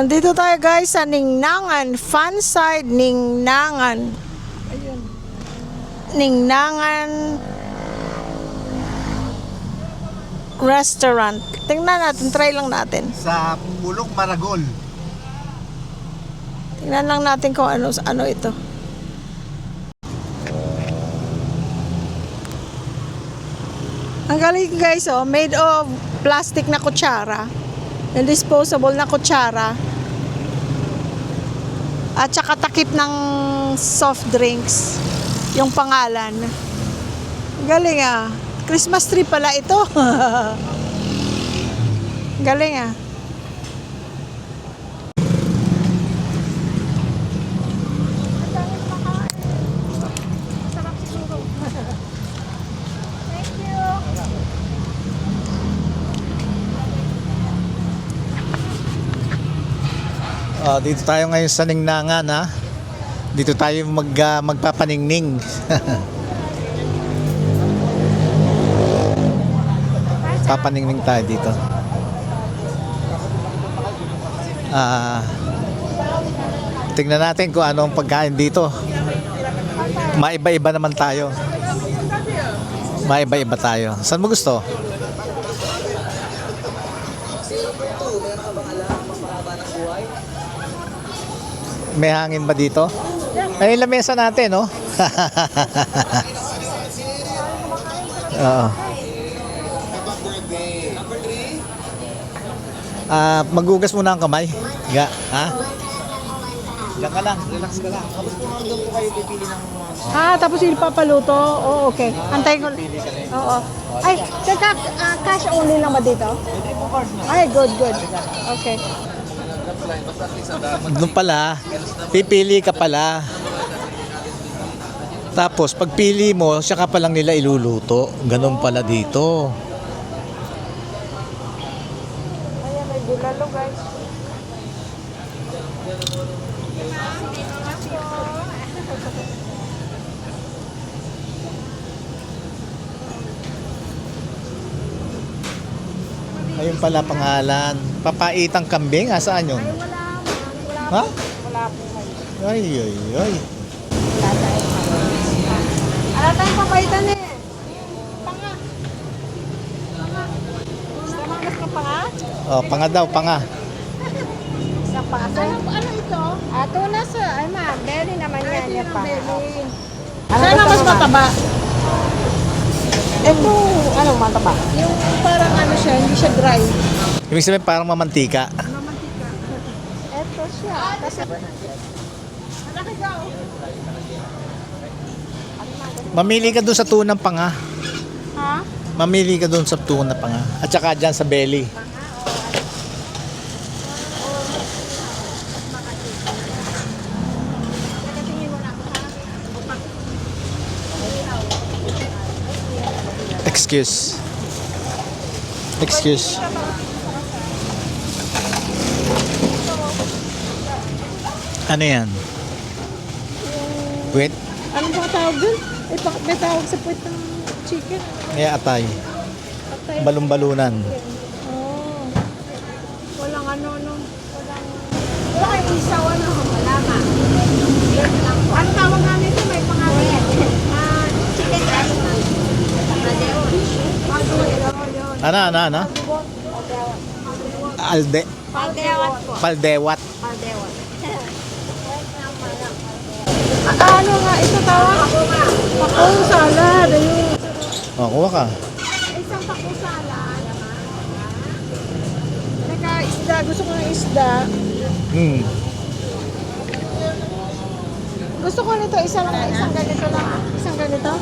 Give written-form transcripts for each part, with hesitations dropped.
Nandito tayo guys sa Ningnangan, Fanside Ningnangan. Ayun. Ningnangan Restaurant. Tingnan natin, try lang natin. Sa Pulong Maragol. Tingnan lang natin kung ano ito. Ang galing guys, oh, made of plastic na kutsara. Yung disposable na kutsara. At saka takip ng soft drinks. Yung pangalan. Galing ah. Christmas tree pala ito. Galing ah. Dito tayo ngayon sa Ningnangan, ha. Dito tayo magpapaningning. Papaningning tayo dito. Tingnan natin kung ano ang pagkain dito. Maiba-iba naman tayo. Maiba-iba tayo. Saan mo gusto? May hangin ba dito? Ay, lamesa natin, no? Oo. Maghugas muna ang kamay. Ha? Diyan ka lang, relax ka lang. Tapos kung doon po kayo pipili ng Tapos ipapaluto? Oo, okay. Antayin ko. Oo. Ay, cash only lang ba dito? Ay, good. Okay. doon pala, pipili ka pala. Tapos pagpili mo, siya ka palang nila iluluto. Ganun pala dito. Ayan, may bulalo guys. Ayun pala pangalan. Papaitang kambing, saan yun? Ha? Wala po kayo. Ay. Wala tayong papaitan eh. Panga. Gusto mo ka panga? Oh, panga daw, panga. Sa panga. Ano ito? Tuna sa, ay ma'am, belly naman yan. Yung pa. Sana mas mataba. Ito, anong mataba? Yung parang ano siya, hindi siya dry. Ibig sabihin parang mamantika. Ito siya. Kasi, Mamili ka doon sa tunang panga. ha? Mamili ka doon sa tunang panga. At saka dyan sa belly. Excuse. Ano yan? Wait. Ano ba tawag dun? May tawag sa puwet ng chicken. Atay. Patay. Balon-balunan. Oh. Walang ano. Wala kayo isaw, ano? Wala ma. Ano tawag nga nito? May pangalan. Chicken rice na. Ano? Paldewat po. Paldewat. Paldewat. Ano nga ito tawag? Pakong salad. Ayun. Kuha ka. Isang pakong salad. Teka, isda. Gusto ko ng isda. Gusto ko nito. Isang ganito lang. Isang ganito.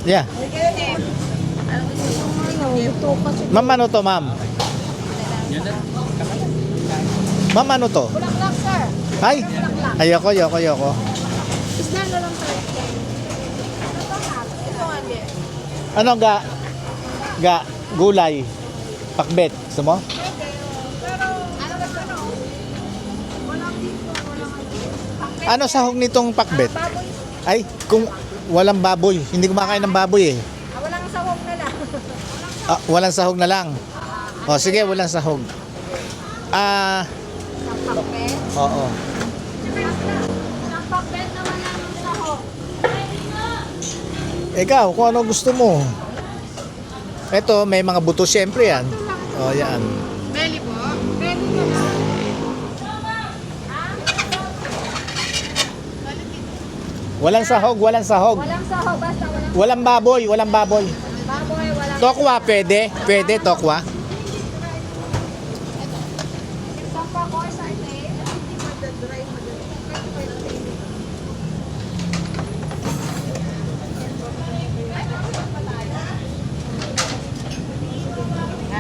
Yeah. Ano, ito kasi. Ma'am, ano to, ma'am? Ma'am, ano to? Bulaklak, sir. Ay! Ayoko. Isda na lang tayo. Ano gulay? Pakbet. Gusto mo? Ano sahog nitong pakbet? Ay, kung walang baboy. Hindi kumakain ng baboy eh. Walang sahog na lang. Walang sahog na lang. O sige, walang sahog. pakbet. Oo. Isang pakbet naman lang yung sahog. Ikaw, kung ano gusto mo. Ito, may mga buto siyempre yan. O, yan. Belly po? Belly ka na. Walang sahog, walang sahog. Walang sahog, basta walang Walang baboy, walang baboy. baboy, walang Tokwa, pwede. Pwede, tokwa. isang pakoy sa ite.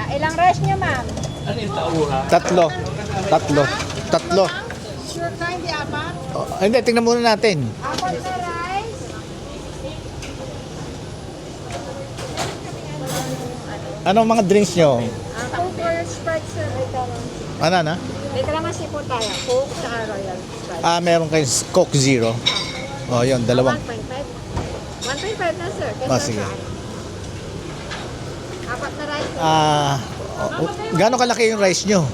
Ilang rice niyo, ma'am? Tatlo. Tatlo. Tatlo. Sure ka, hindi apat? O, hindi, tingnan muna natin. Apat na rice. Anong mga drinks nyo? Coke or Sprite, sir? Ano na? May kalamansi po tayo. Coke sa Royal Sprite. Meron kayo Coke Zero. O, yun, dalawang. 1.5. 1.5 na, sir. Kesa Sige. sa ano. Apat na rice. Gaano kalaki yung rice nyo?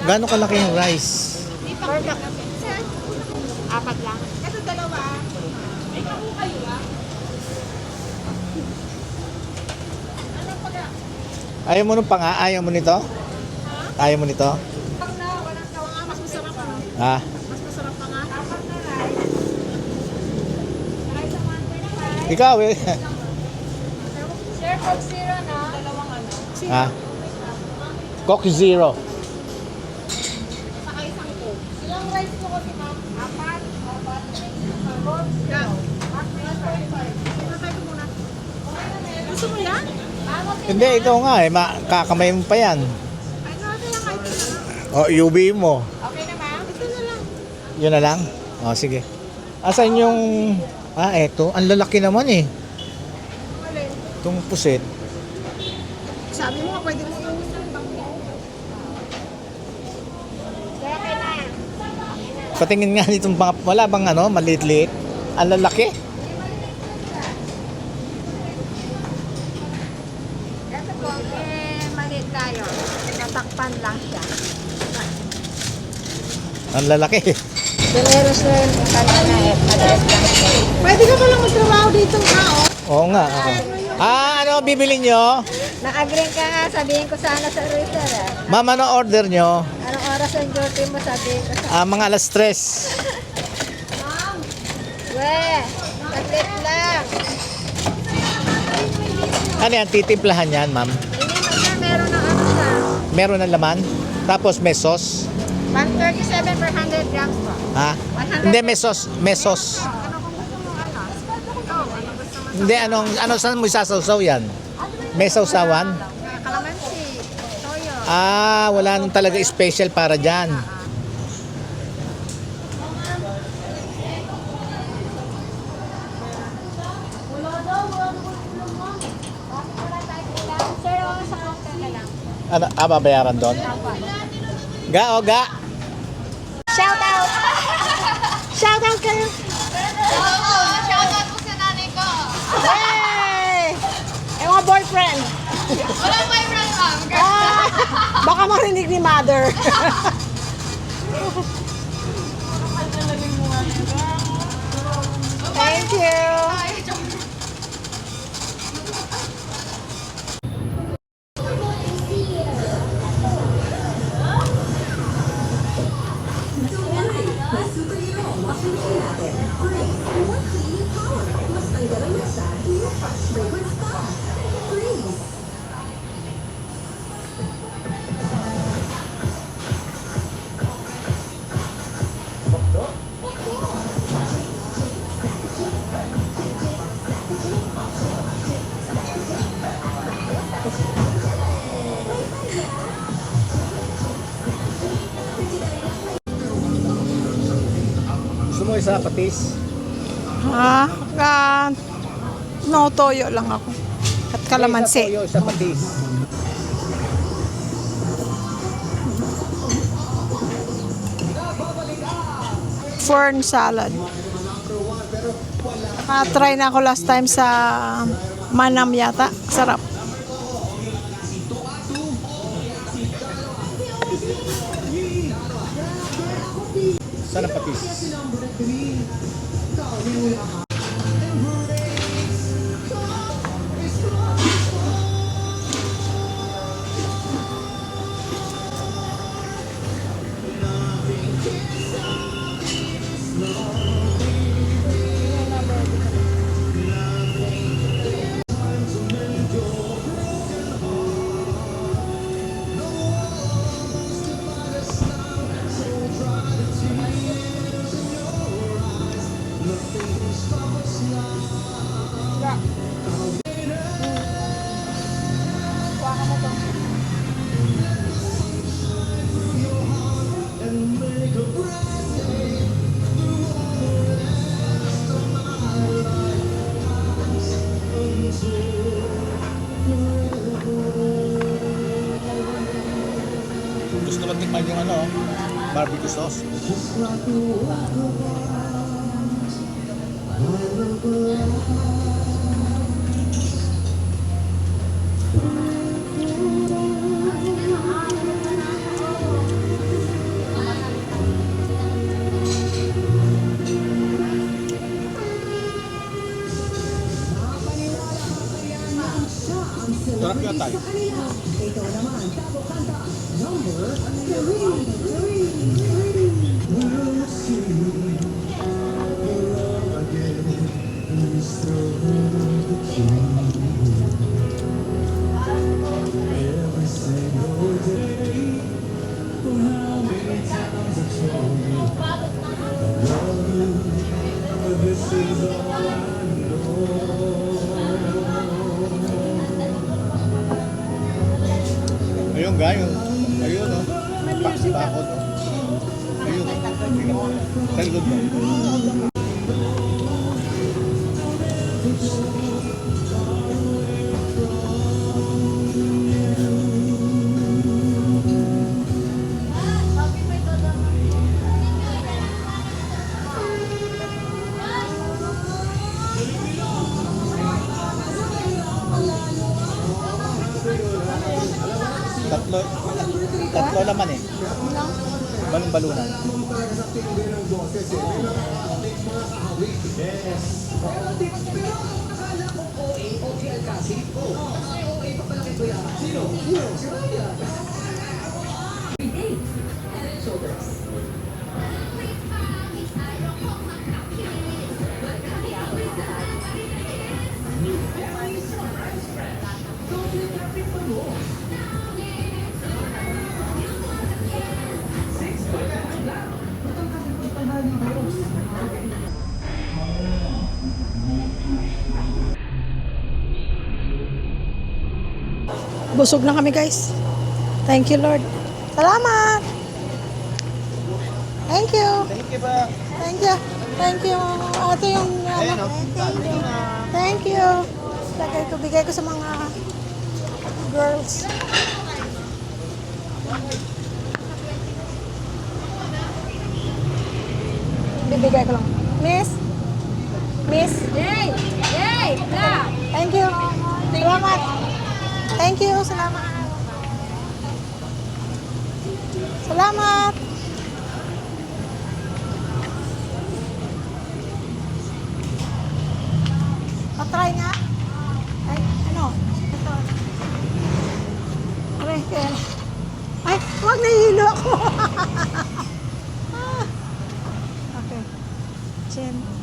Gaano kalaki yung rice? Perfect. Sir, apat lang. Ito dalawa. May kamu kayo ah. Ayaw mo nung ayaw mo nito? Ayaw mo nito? Pag na, walang kawang mas masarap ano? Ha? Mas masarap pa nga. Apat na rice. Rice sa 1.5. Ikaw eh. Sir, Coke Zero na. Dalawang ano? Ha? Coke Zero. Saka isang Coke. Ilang rice po kasi ma'am? Apat. Apat. Coke Zero. 1.5 muna. Gusto mo yan? Hindi, ikaw nga eh. Kakamay mo pa yan. Ano kaya kayo? O, UV mo. Okay na ma'am? Ito na lang. Yun na lang? O, sige. Asan yung... eto. Ang lalaki naman eh. Itong pusit. Sabi mo, pwede mo yung kaya kailangan. Patingin nga nitong mga... Wala bang ano? Maliit-liit? Ang lalaki. Ito po, maliit tayo. Tatakpan lang siya. Ang lalaki. Generous na yun kung kanina eh. Maliit lang siya. Pwede ka palang magtrabaho dito nga, oh. Oo nga. Oo. Ano bibili nyo? Na-agree ka nga, sabihin ko sana sa waiter eh. Ma'am, ano order nyo? Anong oras ang duty mo, sabihin ko sa... Mga alas 3. Ma'am! We! Saglit lang! Ano yan? Titimplahan yan, ma'am? Hindi mo siya, meron ng ano siya. Meron ng laman? Tapos may sauce? 137 per 100 grams po. Ha? 100. Hindi, may sauce. May sauce. Ano kung gusto mo ano? Ano gusto mo? Hindi, saan mo isasawsaw yan? May sausawan? Kalamansi, toyo. Wala nung talaga special para dyan. Sir, sa counter ka lang. Babayaran doon? Ga, o ga. Shout out! Shout out kayo! Shout out po sa nanay ko. Hey! Eh, mga boyfriend. Walang boyfriend, ma'am. Baka marinig ni mother. Thank you. Gusto mo isa patis? No, toyo lang ako. At kalamansi. Isa patis. Fern salad. Try na ako last time sa Manam yata. Sarap. Saan ang patis? Gusto ko tikman yung ano, barbecue sauce. Sarap yung atay. Ayun gayo. Ayun o. Bakot o. Ayun o. Talgod mo. Tatlo naman eh. Balong-balunan. Busog na kami guys. Thank you Lord. Salamat. Thank you. Thank you ba? Thank you. Thank you. Ito yung Ayan o. Thank you. Bigay ko sa mga girls. Bibigay ko lang. Miss? Miss? Yay! Yay! Na! Thank you. Salamat. Thank you. Salamat. Salamat. Patry nga. Ay, ano? Ito. Ay, huwag nahihilo ako. Okay. Chin.